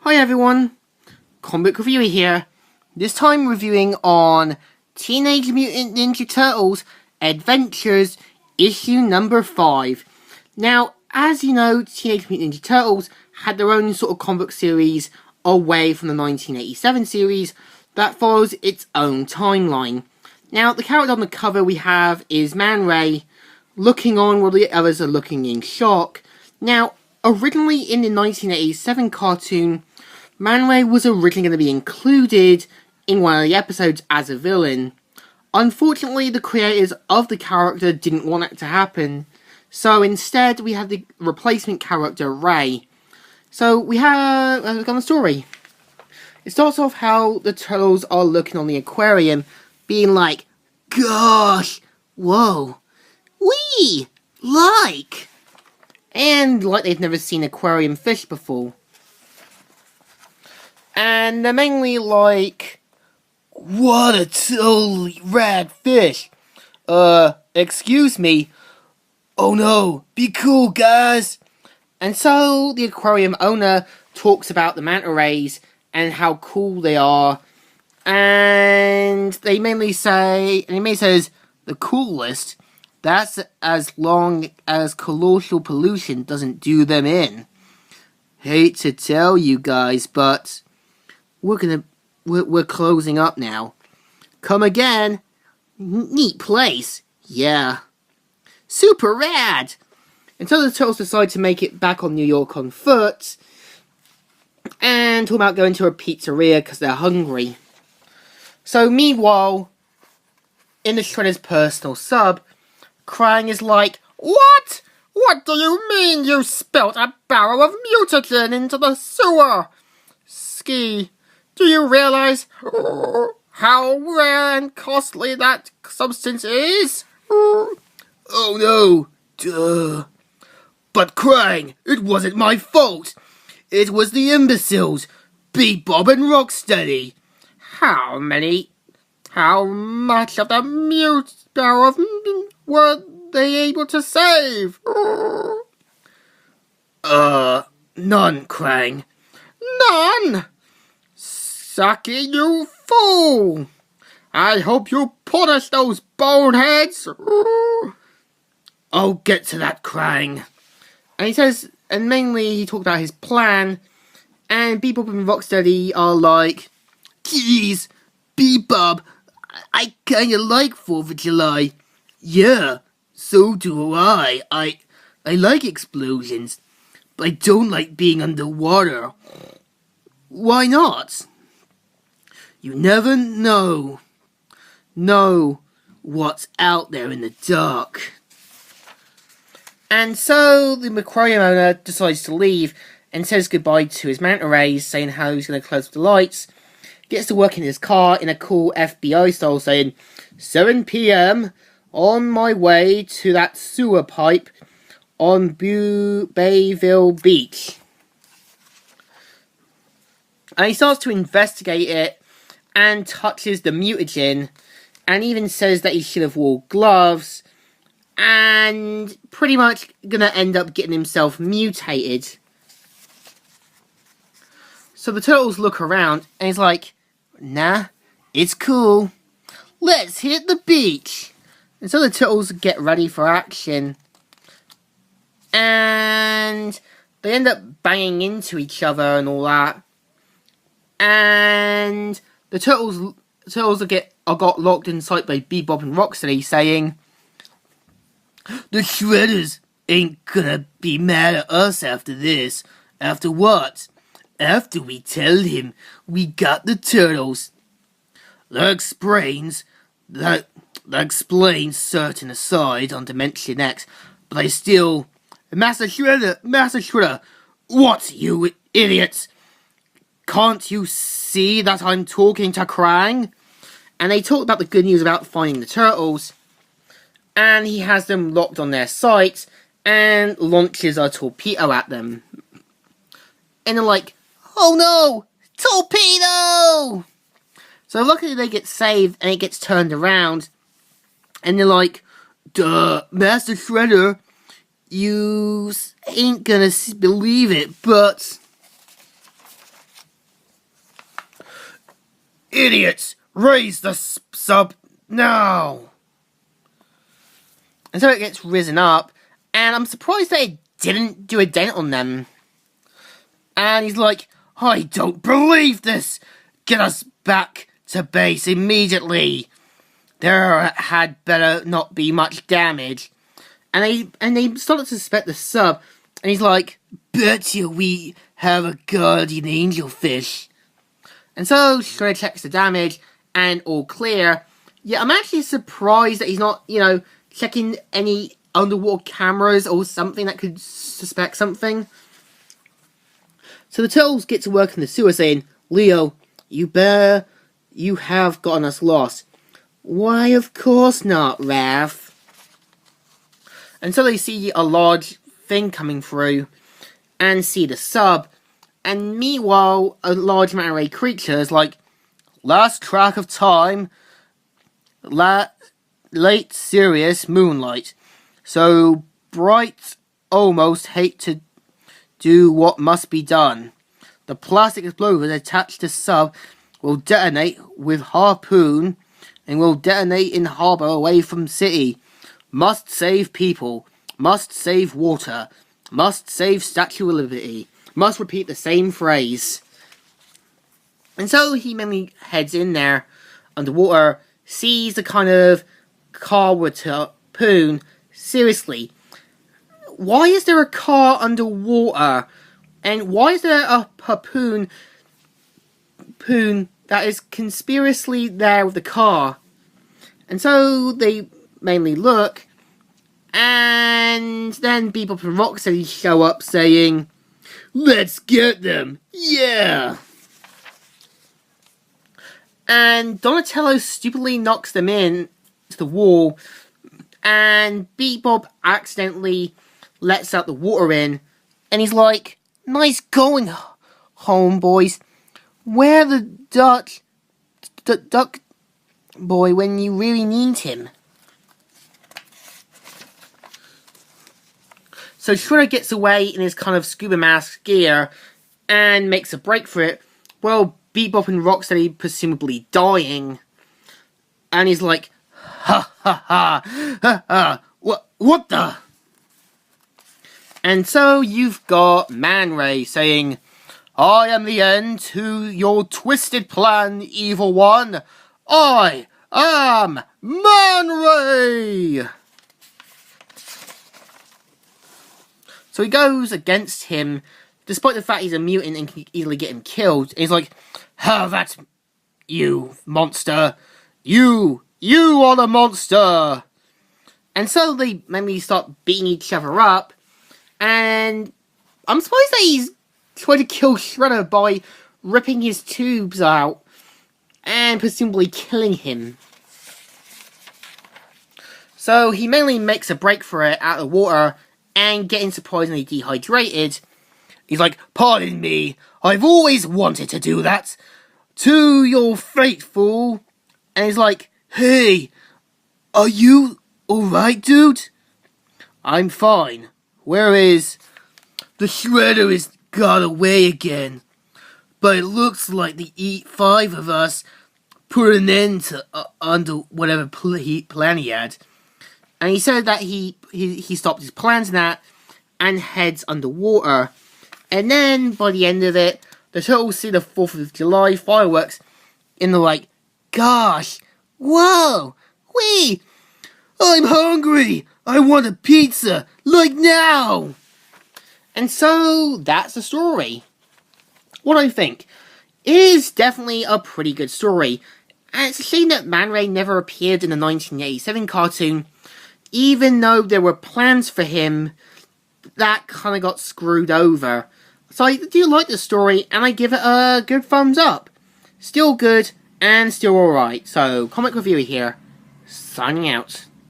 Hi everyone, Comic Reviewer here. This time reviewing on Teenage Mutant Ninja Turtles Adventures issue number 5. Now, as you know, Teenage Mutant Ninja Turtles had their own sort of comic book series away from the 1987 series that follows its own timeline. Now, the character on the cover we have is Man Ray, looking on while the others are looking in shock. Now, originally in the 1987 cartoon, Man Ray was originally going to be included in one of the episodes as a villain. Unfortunately, the creators of the character didn't want that to happen, so instead we have the replacement character, Ray. So we have a look on the story. It starts off how the turtles are looking on the aquarium, being like, "Gosh, whoa, wee, like," and like they've never seen aquarium fish before. And they're mainly like, "What a totally rad fish. Excuse me. Oh no, be cool, guys." And so the aquarium owner talks about the manta rays and how cool they are. And they mainly say, and he mainly says, the coolest, that's as long as colossal pollution doesn't do them in. Hate to tell you guys, but we're closing up now. Come again. Neat place. Yeah. Super rad. Until the turtles decide to make it back on New York on foot, and talk about going to a pizzeria because they're hungry. So meanwhile, in the Shredder's personal sub, Krang is like, "What? What do you mean you spilt a barrel of mutagen into the sewer? Ski, do you realize how rare and costly that substance is?" "Oh no, duh. But Krang, it wasn't my fault. It was the imbeciles, Bebop and Rocksteady. How much of the mute barrel were they able to save?" None, Krang. None? Sucky, you fool! I hope you punish those boneheads. I'll get to that, Krang. And he says, and mainly he talked about his plan, and Bebop and Rocksteady are like, "Geez, Bebop, I kinda like 4th of July. Yeah, so do I. I like explosions, but I don't like being underwater." "Why not?" "You never know what's out there in the dark." And so the aquarium owner decides to leave and says goodbye to his manta rays, saying how he's going to close the lights. Gets to work in his car in a cool FBI style, saying, 7 p.m. on my way to that sewer pipe on Bayville Beach. And he starts to investigate it and touches the mutagen, and even says that he should have worn gloves, and pretty much gonna end up getting himself mutated. So the turtles look around, and he's like, "Nah, it's cool. Let's hit the beach." And so the turtles get ready for action. And they end up banging into each other and all that. And the turtles got locked in sight by Bebop and Rocksteady, saying, "The Shredders ain't gonna be mad at us after this." "After what?" "After we tell him we got the turtles." That explains certain asides on Dimension X, but I still... Master Shredder, what, you idiots? Can't you see that I'm talking to Krang? And they talk about the good news about finding the turtles, and he has them locked on their sights and launches a torpedo at them. And they're like, "Oh no, torpedo!" So luckily they get saved and it gets turned around, and they're like, "Duh, Master Shredder, you ain't gonna believe it, but Idiots! Raise the sub now! And so it gets risen up, and I'm surprised that it didn't do a dent on them. And he's like, I don't believe this! Get us back to base immediately! There had better not be much damage. And they started to suspect the sub, and he's like, betcha we have a guardian angelfish. And so Shredder checks the damage, and all clear. Yeah, I'm actually surprised that he's not, checking any underwater cameras or something that could suspect something. So the turtles get to work in the sewer saying, Leo, you have gotten us lost. Why, of course not, Raph. And so they see a large thing coming through, and see the sub, and meanwhile, a large manta ray creature is like, last track of time, late serious moonlight, so bright almost hate to do what must be done. The plastic explosion attached to sub will detonate with harpoon, and will detonate in harbor away from city. Must save people. Must save water. Must save Statue of Liberty. Must repeat the same phrase. And so he mainly heads in there underwater, sees the kind of car with harpoon. Seriously, why is there a car underwater? And why is there a harpoon that is conspicuously there with the car? And so they mainly look, and then Bebop and Rocksteady show up saying, let's get them, yeah! And Donatello stupidly knocks them in to the wall, and Bebop accidentally lets out the water in, and he's like, nice going, homeboys. Where the duck boy when you really need him? So Shredder gets away in his kind of scuba mask gear and makes a break for it, while Bebop and Rocksteady presumably dying. And he's like, ha ha ha, what the? And so you've got Man Ray saying, I am the end to your twisted plan, evil one. I am Man Ray! So he goes against him, despite the fact he's a mutant and can easily get him killed. And he's like, oh, that's you, monster. You are the monster. And so they mainly start beating each other up. And I'm surprised that he's tried to kill Shredder by ripping his tubes out and presumably killing him. So he mainly makes a break for it out of the water and getting surprisingly dehydrated. He's like, pardon me, I've always wanted to do that. To your fate, fool. And he's like, hey, are you alright, dude? I'm fine. Where is... The Shredder is got away again. But it looks like the 5 of us put an end to under whatever plan he had. And he said that he stopped his plans and that, and heads underwater. And then, by the end of it, the turtles see the 4th of July fireworks, and they're like, gosh, whoa, wee, I'm hungry, I want a pizza, like now! And so, that's the story. What do I think? It is definitely a pretty good story, and it's a shame that Man Ray never appeared in the 1987 cartoon, even though there were plans for him, that kind of got screwed over. So I do like the story, and I give it a good thumbs up. Still good, and still alright. So, Comic Reviewer here, signing out.